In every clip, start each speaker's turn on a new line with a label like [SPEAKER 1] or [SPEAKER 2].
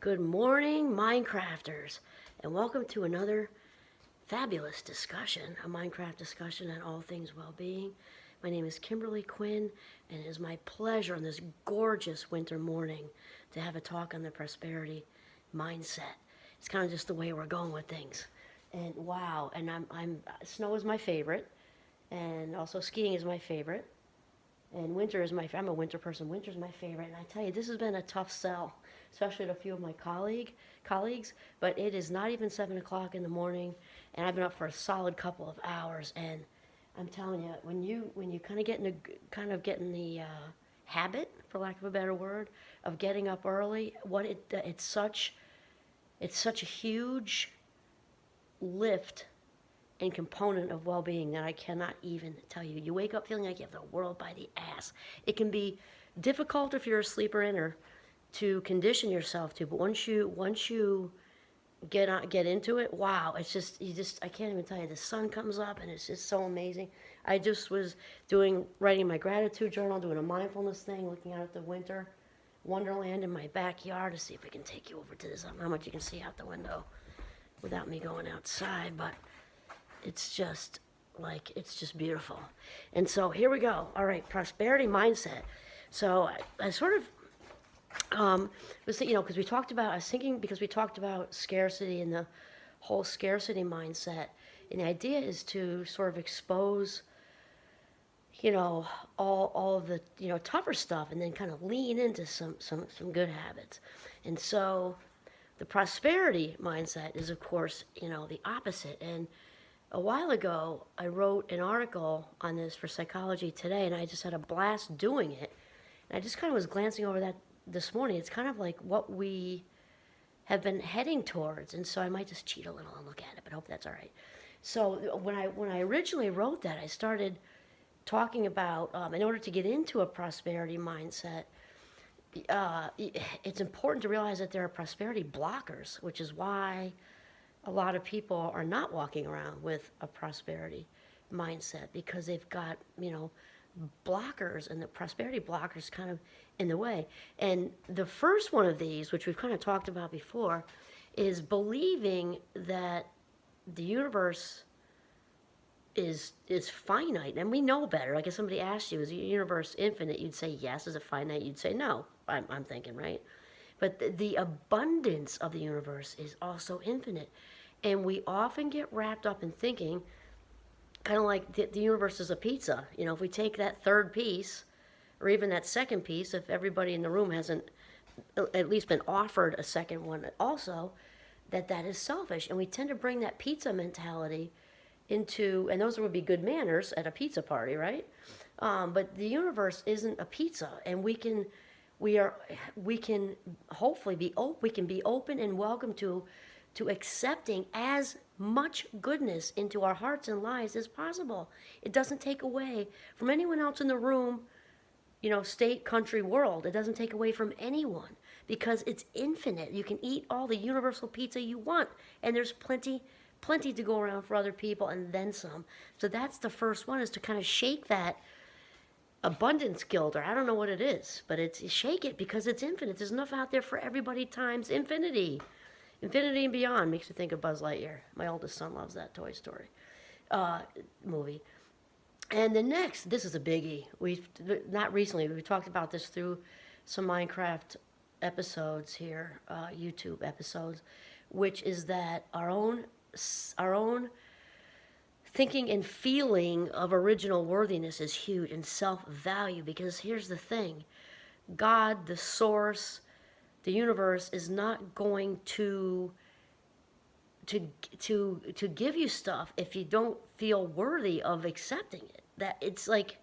[SPEAKER 1] Good morning, Minecrafters, and welcome to another fabulous discussion, a Minecraft discussion on all things well-being. My name is Kimberly Quinn, and it is my pleasure on this gorgeous winter morning to have a talk on the prosperity mindset. It's kind of just the way we're going with things. And wow, and snow is my favorite, and also skiing is my favorite. And winter is I'm a winter person. Winter is my favorite. And I tell you, this has been a tough sell, especially to a few of my colleagues. But it is not even 7 o'clock in the morning, and I've been up for a solid couple of hours. And I'm telling you, when you kind of get in the habit, for lack of a better word, of getting up early, it's such a huge lift and component of well-being that I cannot even tell you. You wake up feeling like you have the world by the ass. It can be difficult if you're a sleeper inner to condition yourself to, but once you get into it, wow, I can't even tell you. The sun comes up and it's just so amazing. I just was writing my gratitude journal, doing a mindfulness thing, looking out at the winter wonderland in my backyard to see if we can take you over to this. I don't know how much you can see out the window without me going outside, but it's just beautiful. And so here we go. All right, prosperity mindset. So I sort of was thinking, because I was thinking, because we talked about scarcity and the whole scarcity mindset, and the idea is to sort of expose all of the tougher stuff, and then kind of lean into some good habits. And so the prosperity mindset is, of course, the opposite. And a while ago, I wrote an article on this for Psychology Today, and I just had a blast doing it. And I just kind of was glancing over that this morning. It's kind of like what we have been heading towards, and so I might just cheat a little and look at it, but I hope that's all right. So when I originally wrote that, I started talking about, in order to get into a prosperity mindset, it's important to realize that there are prosperity blockers, which is why a lot of people are not walking around with a prosperity mindset, because they've got, blockers, and the prosperity blockers kind of in the way. And the first one of these, which we've kind of talked about before, is believing that the universe is finite, and we know better. Like if somebody asked you, is the universe infinite? You'd say yes. Is it finite? You'd say no. I'm thinking, right? But the abundance of the universe is also infinite. And we often get wrapped up in thinking, kind of like the universe is a pizza. If we take that third piece, or even that second piece, if everybody in the room hasn't at least been offered a second one also, that is selfish. And we tend to bring that pizza mentality into, and those would be good manners at a pizza party, right? But the universe isn't a pizza, and we can hopefully be open and welcome to accepting as much goodness into our hearts and lives as possible. It doesn't take away from anyone else in the room, state, country, world. It doesn't take away from anyone, because it's infinite. You can eat all the universal pizza you want, and there's plenty to go around for other people, and then some. So that's the first one, is to kind of shake that abundance guilt, or I don't know what it is, but it's shake it, because it's infinite. There's enough out there for everybody times infinity. Infinity and beyond makes me think of Buzz Lightyear. My oldest son loves that Toy Story movie. And the next, this is a biggie. Not recently, we talked about this through some Minecraft episodes here, YouTube episodes, which is that our own thinking and feeling of original worthiness is huge, and self-value. Because here's the thing: God, the source, the universe, is not going to give you stuff if you don't feel worthy of accepting it. That it's like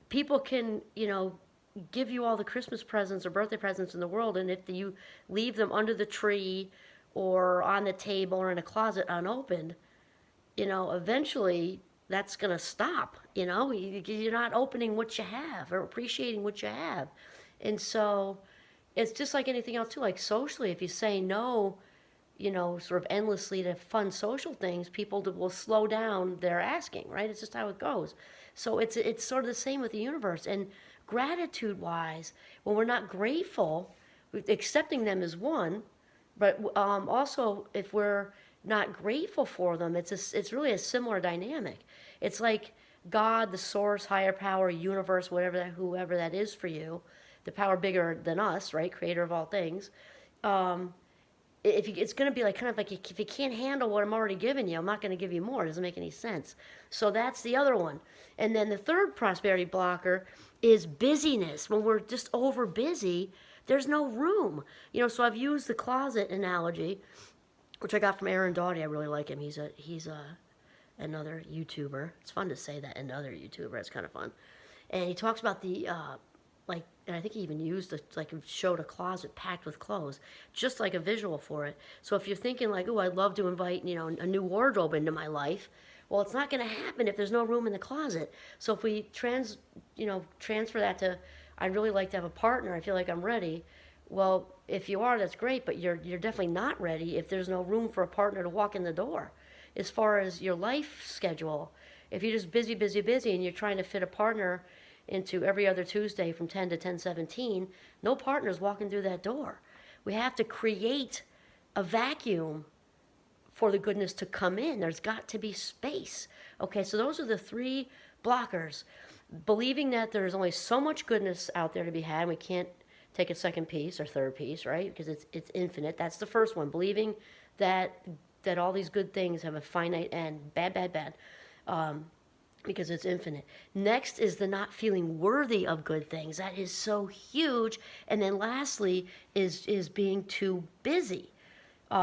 [SPEAKER 1] people can, give you all the Christmas presents or birthday presents in the world, and if you leave them under the tree or on the table or in a closet unopened, eventually that's going to stop. You're not opening what you have or appreciating what you have. And so it's just like anything else too. Like socially, if you say no, sort of endlessly to fun social things, people will slow down their asking, right? It's just how it goes. So it's sort of the same with the universe. And gratitude-wise, when we're not grateful, accepting them is one, But also, if we're not grateful for them, it's really a similar dynamic. It's like God, the source, higher power, universe, whatever that, whoever that is for you, the power bigger than us, right? Creator of all things. Um, if you, it's going to be like kind of like if you can't handle what I'm already giving you, I'm not going to give you more. It doesn't make any sense. So that's the other one. And then the third prosperity blocker is busyness. When we're just over busy, there's no room. So I've used the closet analogy, which I got from Aaron Doughty. I really like him. He's another YouTuber. It's fun to say that, another YouTuber. It's kind of fun. And he talks about the like, and I think he even used showed a closet packed with clothes, just like a visual for it. So if you're thinking like, oh, I'd love to invite a new wardrobe into my life, well, it's not going to happen if there's no room in the closet. So if we transfer that to, I'd really like to have a partner. I feel like I'm ready. Well, if you are, that's great, but you're definitely not ready if there's no room for a partner to walk in the door. As far as your life schedule, if you're just busy, busy, busy, and you're trying to fit a partner into every other Tuesday from 10 to 10:17, no partner's walking through that door. We have to create a vacuum for the goodness to come in. There's got to be space. Okay, so those are the three blockers. Believing that there's only so much goodness out there to be had, and we can't take a second piece or third piece, right? Because it's infinite. That's the first one. Believing that all these good things have a finite end. Bad, bad, bad. Because it's infinite. Next is the not feeling worthy of good things. That is so huge. And then lastly is being too busy.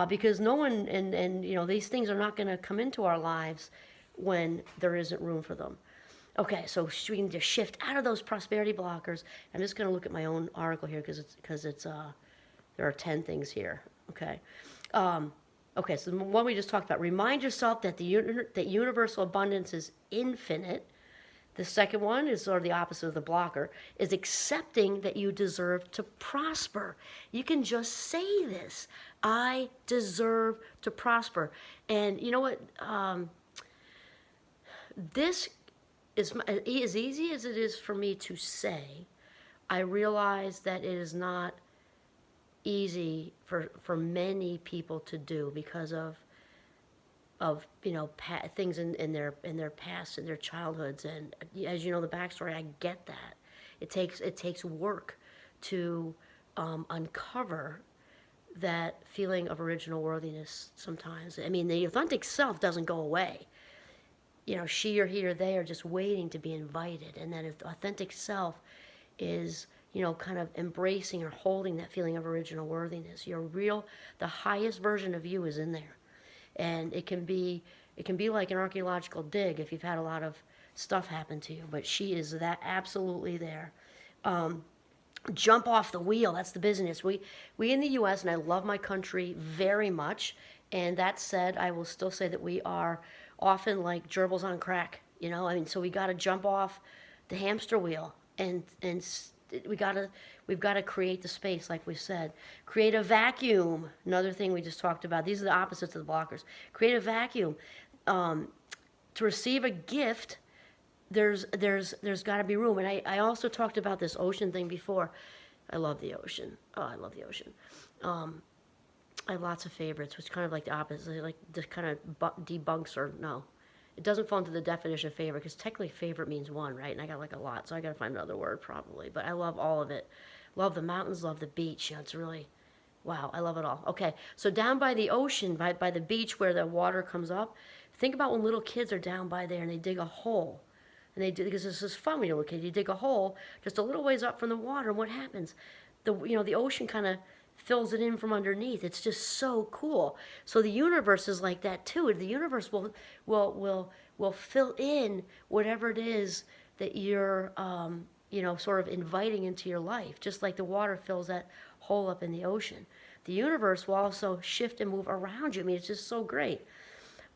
[SPEAKER 1] Because no one, and these things are not going to come into our lives when there isn't room for them. Okay, so we can just shift out of those prosperity blockers. I'm just going to look at my own article here because it's there are 10 things here. Okay. Okay, so the one we just talked about, remind yourself that that universal abundance is infinite. The second one is sort of the opposite of the blocker, is accepting that you deserve to prosper. You can just say this, I deserve to prosper. And you know what? This is as easy as it is for me to say. I realize that it is not easy for many people to do because of things in their past and their childhoods. And as you know the backstory, I get that it takes work to uncover that feeling of original worthiness. Sometimes, I mean, the authentic self doesn't go away. She or he or they are just waiting to be invited, and then if the authentic self is kind of embracing or holding that feeling of original worthiness. The highest version of you is in there. And it can be like an archaeological dig if you've had a lot of stuff happen to you, but she is that absolutely there. Jump off the wheel, that's the business. We in the US, and I love my country very much, and that said, I will still say that we are often like gerbils on crack, so we got to jump off the hamster wheel and we've got to create the space, like we said. Create a vacuum. Another thing we just talked about. These are the opposites of the blockers. Create a vacuum. To receive a gift, there's got to be room. And I also talked about this ocean thing before. I love the ocean. Oh, I love the ocean. I have lots of favorites, which kind of like the opposite. Like this kind of debunks or no. It doesn't fall into the definition of favorite because technically favorite means one, right? And I got like a lot, so I got to find another word probably. But I love all of it. Love the mountains, love the beach. It's really, wow, I love it all. Okay, so down by the ocean, by the beach where the water comes up, think about when little kids are down by there and they dig a hole. And they do, because this is fun when you're a little kid. You dig a hole just a little ways up from the water, and what happens? The ocean kind of fills it in from underneath. It's just so cool. So the universe is like that too. The universe will fill in whatever it is that you're sort of inviting into your life, just like the water fills that hole up in the ocean. The universe will also shift and move around you. I mean, it's just so great.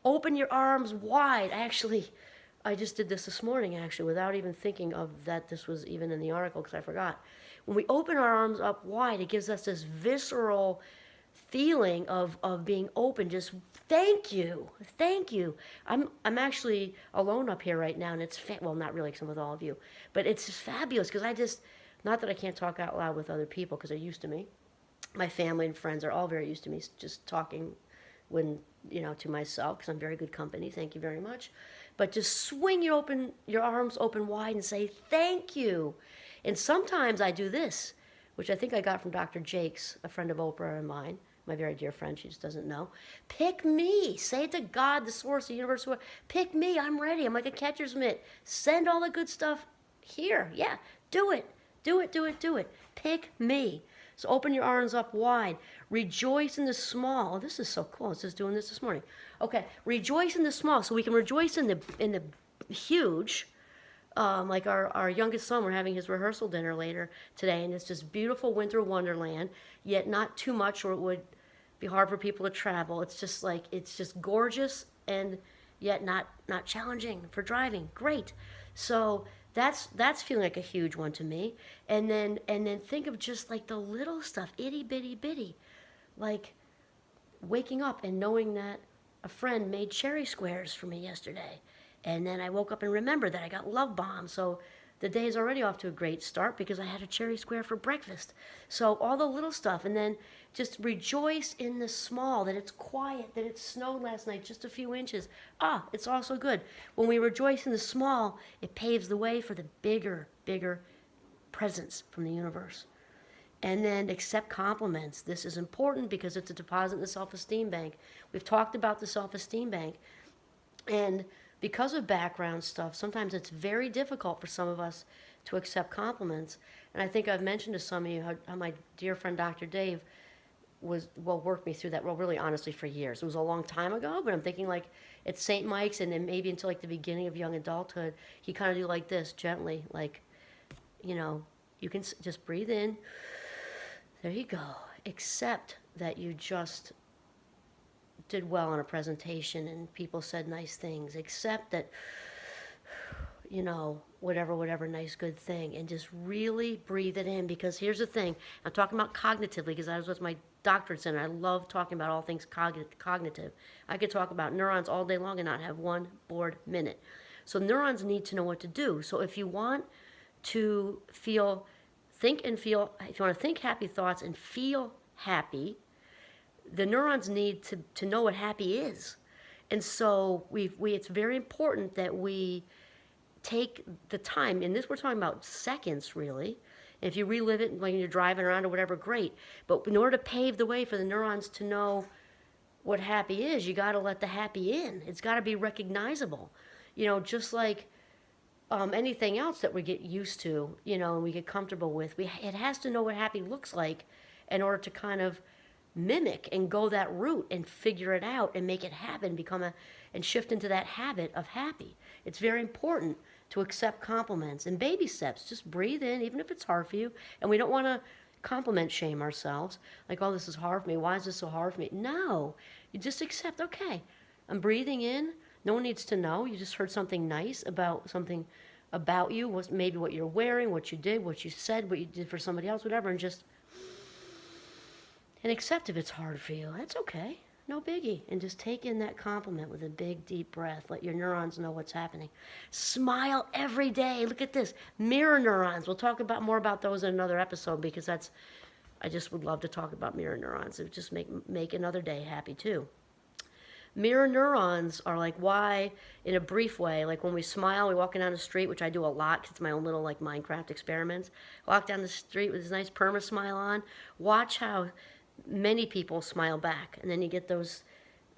[SPEAKER 1] Open your arms wide. I just did this morning, actually, without even thinking of that this was even in the article because I forgot. When we open our arms up wide, it gives us this visceral feeling of being open. Just thank you. I'm actually alone up here right now, and it's well, not really, because I'm with all of you, but it's just fabulous because not that I can't talk out loud with other people because they're used to me, My family and friends are all very used to me just talking when, to myself, because I'm very good company. Thank you very much. But just swing your arms open wide and say thank you. And sometimes I do this, which I think I got from Dr. Jakes, a friend of Oprah and mine, my very dear friend. She just doesn't know. Pick me. Say it to God, the source, the universe. Pick me. I'm ready. I'm like a catcher's mitt. Send all the good stuff here. Yeah, do it. Do it, do it, do it. Pick me. So open your arms up wide. Rejoice in the small. Oh, this is so cool. I was just doing this morning. Okay, rejoice in the small. So we can rejoice in the huge. Like our youngest son, we're having his rehearsal dinner later today, and it's just beautiful winter wonderland, yet not too much or it would be hard for people to travel. It's just gorgeous and yet not challenging for driving. Great. So that's feeling like a huge one to me. And then think of just like the little stuff, itty bitty bitty, like waking up and knowing that a friend made cherry squares for me yesterday. And then I woke up and remembered that I got Love Bomb. So the day is already off to a great start because I had a cherry square for breakfast. So all the little stuff. And then just rejoice in the small, that it's quiet, that it snowed last night, just a few inches. It's also good. When we rejoice in the small, it paves the way for the bigger presence from the universe. And then accept compliments. This is important because it's a deposit in the self-esteem bank. We've talked about the self-esteem bank. And because of background stuff, sometimes it's very difficult for some of us to accept compliments. And I think I've mentioned to some of you how my dear friend Dr. Dave worked me through that, really honestly for years. It was a long time ago, but I'm thinking like at St. Mike's and then maybe until like the beginning of young adulthood, he kind of do like this gently, like, you can just breathe in. There you go. Accept that you just did well on a presentation and people said nice things. Accept that, whatever nice good thing, and just really breathe it in. Because here's the thing, I'm talking about cognitively because I was with my doctorate center. I love talking about all things cognitive. I could talk about neurons all day long and not have one bored minute. So neurons need to know what to do. So if you want to if you want to think happy thoughts and feel happy, the neurons need to know what happy is. And so it's very important that we take the time, and this we're talking about seconds really. And if you relive it when you're driving around or whatever, great. But in order to pave the way for the neurons to know what happy is, you got to let the happy in. It's got to be recognizable. Just like anything else that we get used to, and we get comfortable with, it has to know what happy looks like in order to kind of mimic and go that route and figure it out and make it happen, and shift into that habit of happy. It's very important to accept compliments and baby steps. Just breathe in, even if it's hard for you. And we don't want to compliment shame ourselves. Like, oh, this is hard for me. Why is this so hard for me? No, you just accept, okay, I'm breathing in. No one needs to know. You just heard something nice about something about you, maybe what you're wearing, what you did, what you said, what you did for somebody else, whatever, and accept if it's hard for you. That's okay. No biggie. And just take in that compliment with a big, deep breath. Let your neurons know what's happening. Smile every day. Look at this. Mirror neurons. We'll talk more about those in another episode because I just would love to talk about mirror neurons. It would just make another day happy too. Mirror neurons are like why, in a brief way, like when we smile, we're walking down the street, which I do a lot because it's my own little like Minecraft experiments. Walk down the street with this nice perma smile on. Watch how many people smile back, and then you get those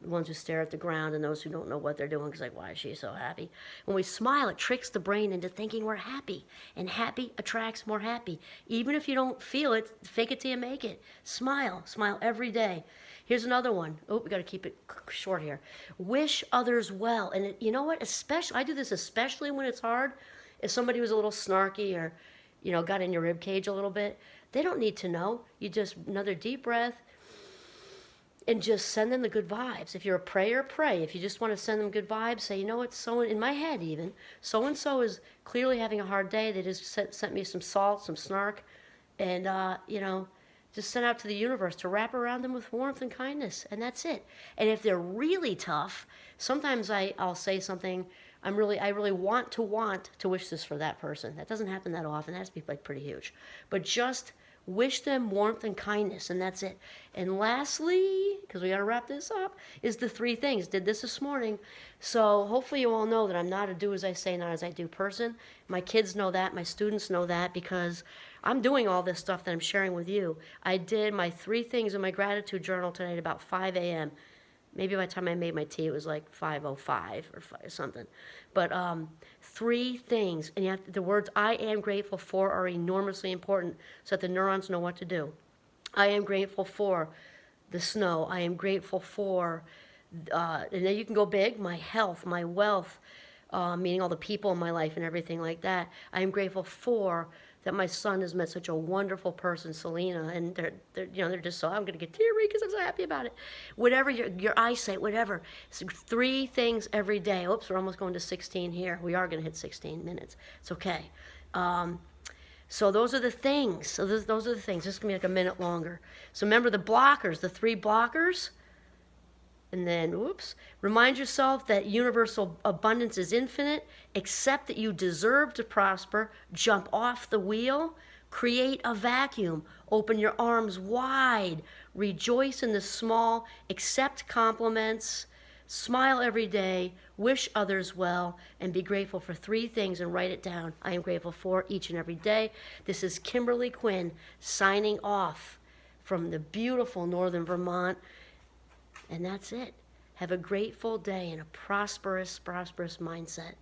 [SPEAKER 1] ones who stare at the ground and those who don't know what they're doing because like, why is she so happy? When we smile, it tricks the brain into thinking we're happy, and attracts more happy. Even if you don't feel it, fake it till you make it. Smile every day. Here's another one. Oh, we got to keep it short here. Wish others well. And you know what? I do this especially when it's hard. If somebody was a little snarky or, got in your rib cage a little bit, they don't need to know. You just, another deep breath, and just send them the good vibes. If you're a prayer, pray. If you just want to send them good vibes, say, in my head even, so-and-so is clearly having a hard day. They just sent me some salt, some snark, and, just send out to the universe to wrap around them with warmth and kindness, and that's it. And if they're really tough, sometimes I'll say something, I really want to wish this for that person. That doesn't happen that often. That has to be like pretty huge. But just Wish them warmth and kindness, and that's it. And lastly, because we got to wrap this up, is the three things. Did this morning. So hopefully you all know that I'm not a do as I say, not as I do person. My kids know that. My students know that, because I'm doing all this stuff that I'm sharing with you. I did my three things in my gratitude journal tonight about 5 a.m. Maybe by the time I made my tea, it was like 5:05 or something. But three things, and yet the words I am grateful for are enormously important so that the neurons know what to do. I am grateful for the snow. I am grateful for, and then you can go big, my health, my wealth, meaning all the people in my life and everything like that. I am grateful for that my son has met such a wonderful person, Selena, and they're just so, I'm gonna get teary because I'm so happy about it. Whatever your eyesight, whatever. So three things every day. Oops, we're almost going to 16 here. We are gonna hit 16 minutes. It's okay. So those are the things. So those are the things. This is gonna be like a minute longer. So remember the blockers, the three blockers. And then, remind yourself that universal abundance is infinite. Accept that you deserve to prosper. Jump off the wheel. Create a vacuum. Open your arms wide. Rejoice in the small. Accept compliments. Smile every day. Wish others well. And be grateful for three things and write it down. I am grateful for each and every day. This is Kimberly Quinn signing off from the beautiful northern Vermont. And that's it. Have a grateful day and a prosperous mindset.